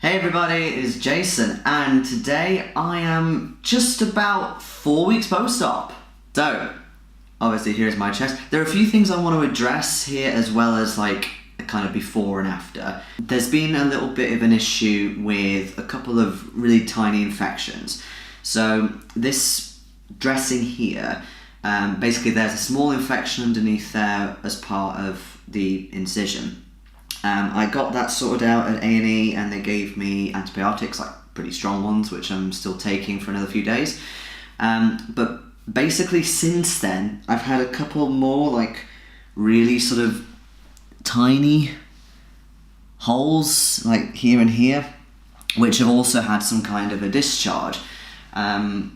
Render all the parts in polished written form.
Hey everybody, it's Jason, and today I am just about 4 weeks post-op. So, obviously here's my chest. There are a few things I want to address here as well as like a kind of before and after. There's been a little bit of an issue with a couple of really tiny infections. So this dressing here, basically there's a small infection underneath there as part of the incision. I got that sorted out at A&E and they gave me antibiotics, like pretty strong ones, which I'm still taking for another few days. But basically since then, I've had a couple more like really sort of tiny holes like here and here, which have also had some kind of a discharge,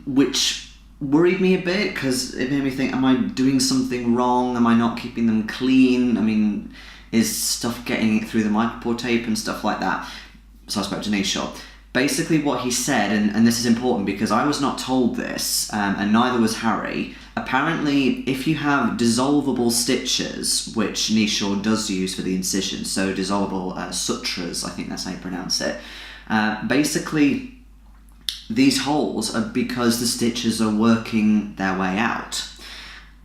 which worried me a bit because it made me think, am I doing something wrong? Am I not keeping them clean? I mean, is stuff getting it through the micropore tape and stuff like that? So I spoke to Nisha. Basically what he said, and this is important because I was not told this, and neither was Harry. Apparently, if you have dissolvable stitches, which Nisha does use for the incision, so dissolvable sutras, I think that's how you pronounce it, basically these holes are because the stitches are working their way out.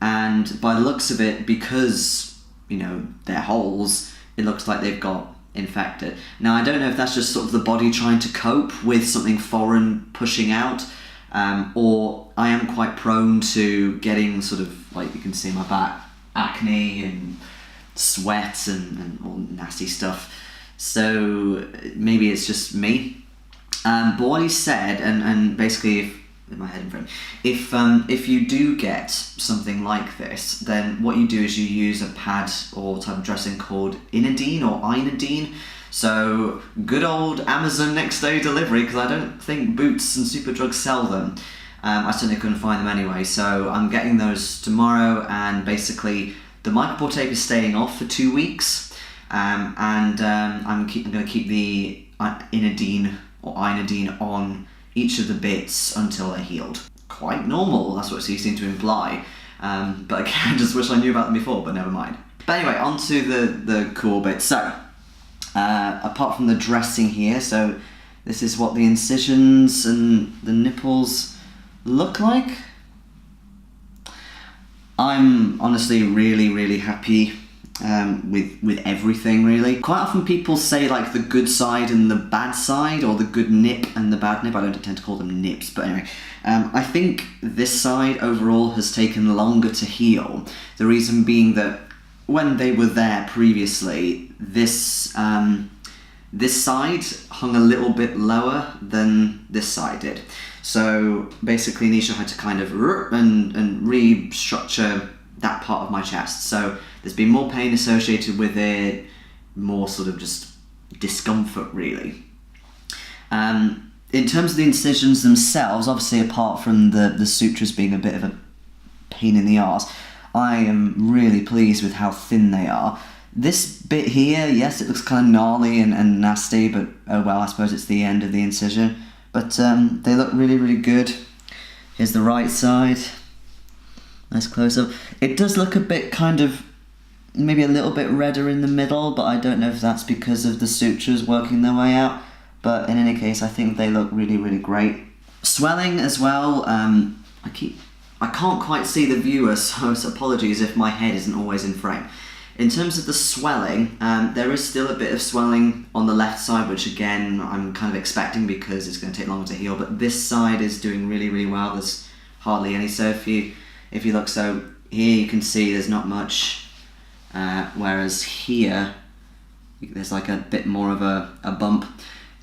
And by the looks of it, because you know, they're holes, it looks like they've got infected. Now, I don't know if that's just sort of the body trying to cope with something foreign pushing out, or I am quite prone to getting sort of, like you can see my back, acne and sweat and all nasty stuff. So maybe it's just me. But what he said, and basically with my head in frame, if you do get something like this, then what you do is you use a pad or type of dressing called Inidine or Inidine. So good old Amazon next day delivery, because I don't think Boots and Superdrug sell them. I certainly couldn't find them anyway, so I'm getting those tomorrow, and basically the micropore tape is staying off for 2 weeks, and I'm going to keep the Inidine or Inidine on each of the bits until they're healed. Quite normal, that's what he seemed to imply. But again, I just wish I knew about them before, but never mind. But anyway, on to the cool bits. So, apart from the dressing here, so this is what the incisions and the nipples look like. I'm honestly really happy with everything, really. Quite often people say like the good side and the bad side, or the good nip and the bad nip. I don't tend to call them nips, but anyway. I think this side overall has taken longer to heal. The reason being that when they were there previously, this side hung a little bit lower than this side did. So basically Nisha had to kind of and restructure that part of my chest. So there's been more pain associated with it, more sort of just discomfort, really. In terms of the incisions themselves, obviously apart from the sutures being a bit of a pain in the arse, I am really pleased with how thin they are. This bit here, yes, it looks kind of gnarly and nasty, but oh well, I suppose it's the end of the incision. But they look really good. Here's the right side. Nice close up. It does look a bit kind of, maybe a little bit redder in the middle, but I don't know if that's because of the sutures working their way out. But in any case, I think they look really great. Swelling as well, I can't quite see the viewer, so apologies if my head isn't always in frame. In terms of the swelling, there is still a bit of swelling on the left side, which again, I'm kind of expecting because it's going to take longer to heal, but this side is doing really well. There's hardly any, so if you look, so here you can see there's not much, whereas here there's like a bit more of a bump.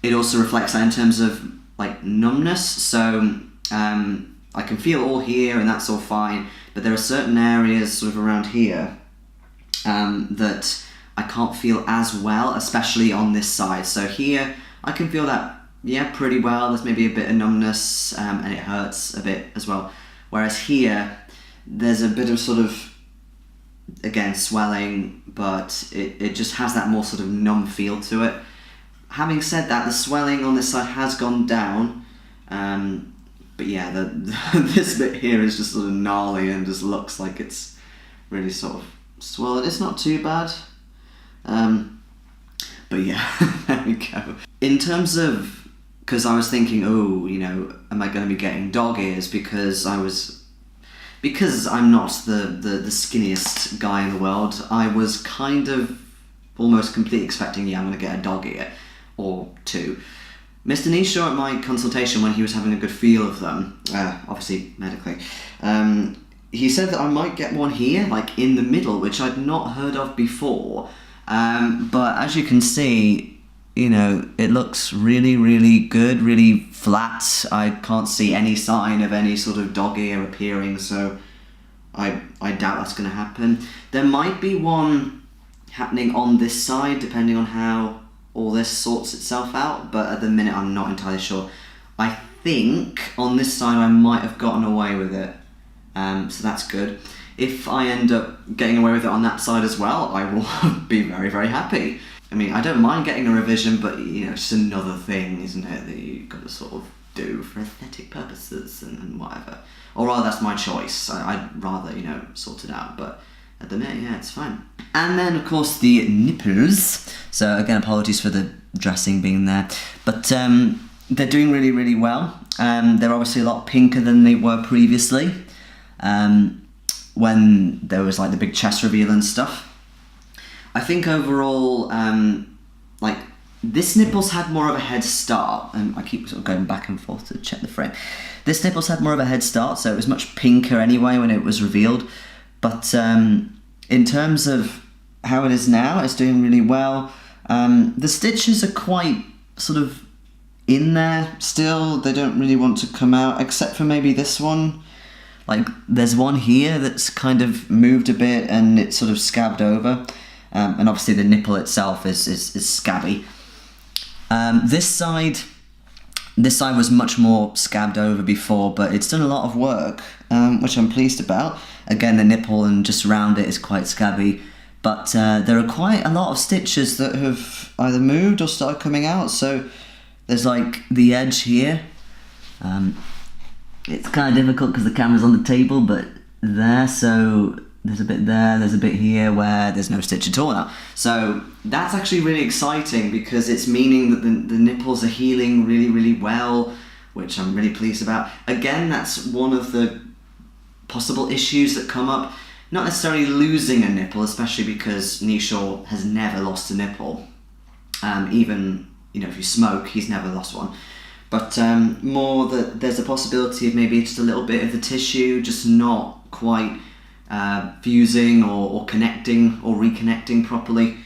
It also reflects that in terms of like numbness, so I can feel all here and that's all fine, but there are certain areas sort of around here that I can't feel as well, especially on this side. So here I can feel that, yeah, pretty well. There's maybe a bit of numbness and it hurts a bit as well, whereas here there's a bit of sort of, again, swelling, but it just has that more sort of numb feel to it. Having said that, the swelling on this side has gone down, but yeah, this bit here is just sort of gnarly and just looks like it's really sort of swollen. It's not too bad, but yeah, there we go. in terms of, because I was thinking, oh, you know, am I going to be getting dog ears because I'm not the skinniest guy in the world. I was kind of almost completely expecting, yeah, I'm going to get a dog ear or two. Mr. Nishaw at my consultation, when he was having a good feel of them, obviously medically, he said that I might get one here, like in the middle, which I'd not heard of before. But as you can see, you know, it looks really, really good, really flat. I can't see any sign of any sort of dog ear appearing, so I doubt that's going to happen. There might be one happening on this side, depending on how all this sorts itself out, but at the minute I'm not entirely sure. I think on this side I might have gotten away with it, so that's good. If I end up getting away with it on that side as well, I will be very, very happy. I mean, I don't mind getting a revision, but you know, it's just another thing, isn't it, that you've got to sort of do for aesthetic purposes and whatever. Or rather, that's my choice. I'd rather, you know, sort it out, but at the minute, yeah, it's fine. And then, of course, the nipples. So, again, apologies for the dressing being there. But they're doing really, really well. They're obviously a lot pinker than they were previously, when there was, like, the big chest reveal and stuff. I think overall, like, this nipples had more of a head start, and I keep sort of going back and forth to check the frame. This nipples had more of a head start, so it was much pinker anyway when it was revealed. But in terms of how it is now, it's doing really well. The stitches are quite sort of in there still. They don't really want to come out, except for maybe this one. Like, there's one here that's kind of moved a bit and it's sort of scabbed over. And obviously the nipple itself is scabby. This side was much more scabbed over before, but it's done a lot of work, which I'm pleased about. Again, the nipple and just around it is quite scabby, but there are quite a lot of stitches that have either moved or started coming out. So there's like the edge here. It's kind of difficult because the camera's on the table, but there, so there's a bit there, there's a bit here where there's no stitch at all now. So that's actually really exciting because it's meaning that the nipples are healing really, really well, which I'm really pleased about. Again, that's one of the possible issues that come up. Not necessarily losing a nipple, especially because Nishaw has never lost a nipple. Even, you know, if you smoke, he's never lost one. But more that there's a possibility of maybe just a little bit of the tissue just not quite fusing or connecting or reconnecting properly.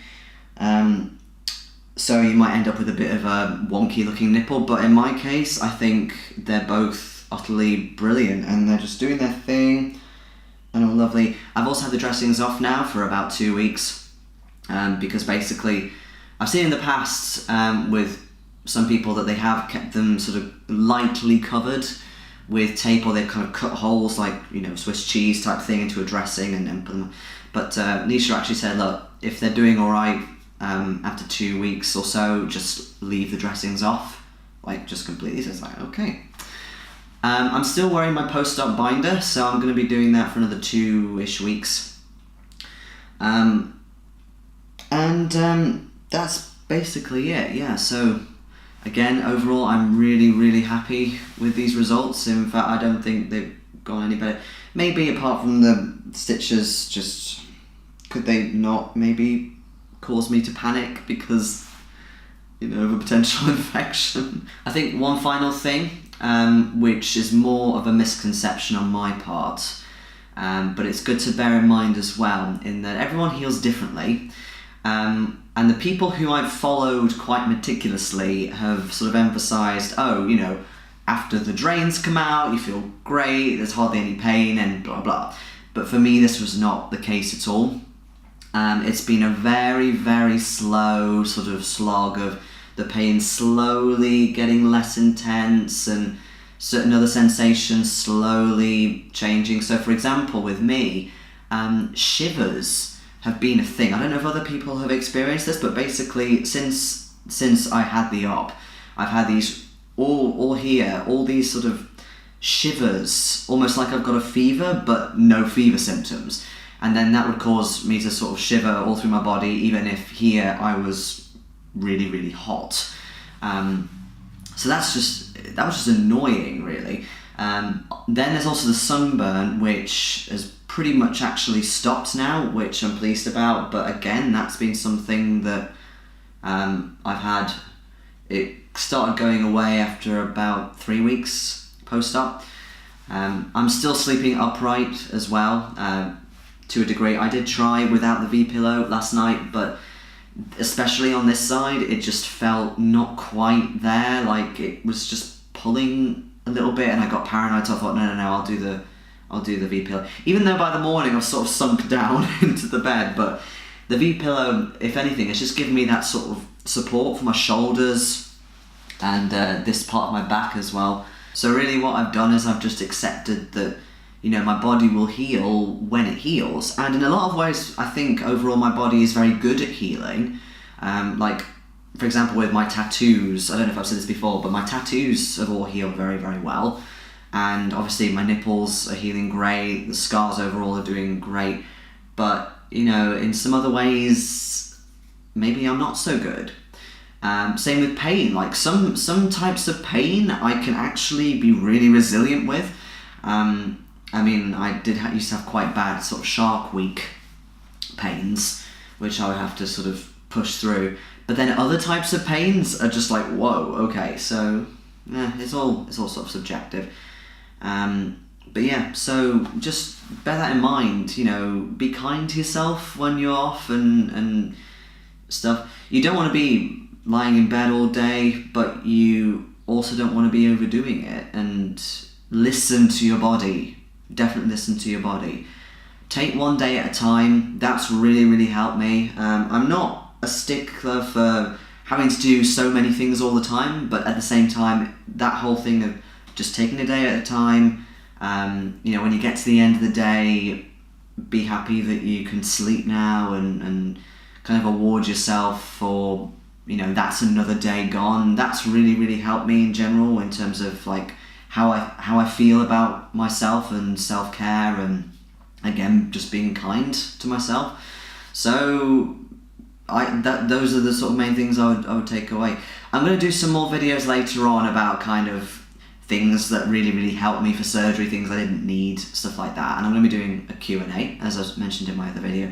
So you might end up with a bit of a wonky looking nipple, but in my case I think they're both utterly brilliant and they're just doing their thing and all lovely. I've also had the dressings off now for about 2 weeks, because basically I've seen in the past with some people that they have kept them sort of lightly covered with tape, or they've kind of cut holes like, you know, Swiss cheese type thing into a dressing and then put them. But Nisha actually said, look, if they're doing all right after 2 weeks or so, just leave the dressings off, like just completely. So it's like, okay. I'm still wearing my post-op binder, so I'm going to be doing that for another 2-ish weeks. And that's basically it, yeah. So again, overall, I'm really, really happy with these results. In fact, I don't think they've gone any better. Maybe apart from the stitches, just could they not maybe cause me to panic because, you know, of a potential infection? I think one final thing, which is more of a misconception on my part, but it's good to bear in mind as well, in that everyone heals differently. And the people who I've followed quite meticulously have sort of emphasised, oh, you know, after the drains come out, you feel great, there's hardly any pain and blah, blah. But for me, this was not the case at all. It's been a very, very slow sort of slog of the pain slowly getting less intense and certain other sensations slowly changing. So, for example, with me, shivers have been a thing. I don't know if other people have experienced this, but basically since I had the op, I've had these all here, all these sort of shivers, almost like I've got a fever, but no fever symptoms. And then that would cause me to sort of shiver all through my body, even if here I was really, really hot. So that was just annoying, really. Then there's also the sunburn, which has pretty much actually stopped now, which I'm pleased about. But again, that's been something that I've had. It started going away after about 3 weeks post-op. I'm still sleeping upright as well, to a degree. I did try without the V-pillow last night, but especially on this side, it just felt not quite there. Like it was just pulling a little bit, and I got paranoid. So I thought, no, I'll do the V-pillow. Even though by the morning I've sort of sunk down into the bed, but the V-pillow, if anything, it's just given me that sort of support for my shoulders and this part of my back as well. So really what I've done is I've just accepted that, you know, my body will heal when it heals. And in a lot of ways, I think overall my body is very good at healing. Like, for example, with my tattoos, I don't know if I've said this before, but my tattoos have all healed very, very well. And obviously my nipples are healing great, the scars overall are doing great. But, you know, in some other ways, maybe I'm not so good. Same with pain. Like some types of pain I can actually be really resilient with. I mean, I used to have quite bad sort of Shark Week pains, which I would have to sort of push through. But then other types of pains are just like, whoa, okay, so it's all sort of subjective. But yeah, so just bear that in mind. You know, be kind to yourself when you're off and stuff. You don't want to be lying in bed all day, but you also don't want to be overdoing it. And listen to your body. Definitely listen to your body. Take one day at a time. That's really, really helped me. I'm not a stickler for having to do so many things all the time, but at the same time, that whole thing of just taking a day at a time, you know, when you get to the end of the day, be happy that you can sleep now and kind of award yourself for, you know, that's another day gone. That's really, really helped me in general in terms of like how I feel about myself and self-care, and again, just being kind to myself. So those are the sort of main things I would take away. I'm going to do some more videos later on about kind of things that really, really helped me for surgery, things I didn't need, stuff like that. And I'm going to be doing a Q&A, as I mentioned in my other video.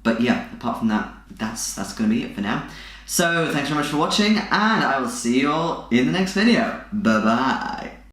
But yeah, apart from that, that's going to be it for now. So thanks very much for watching, and I will see you all in the next video. Bye bye.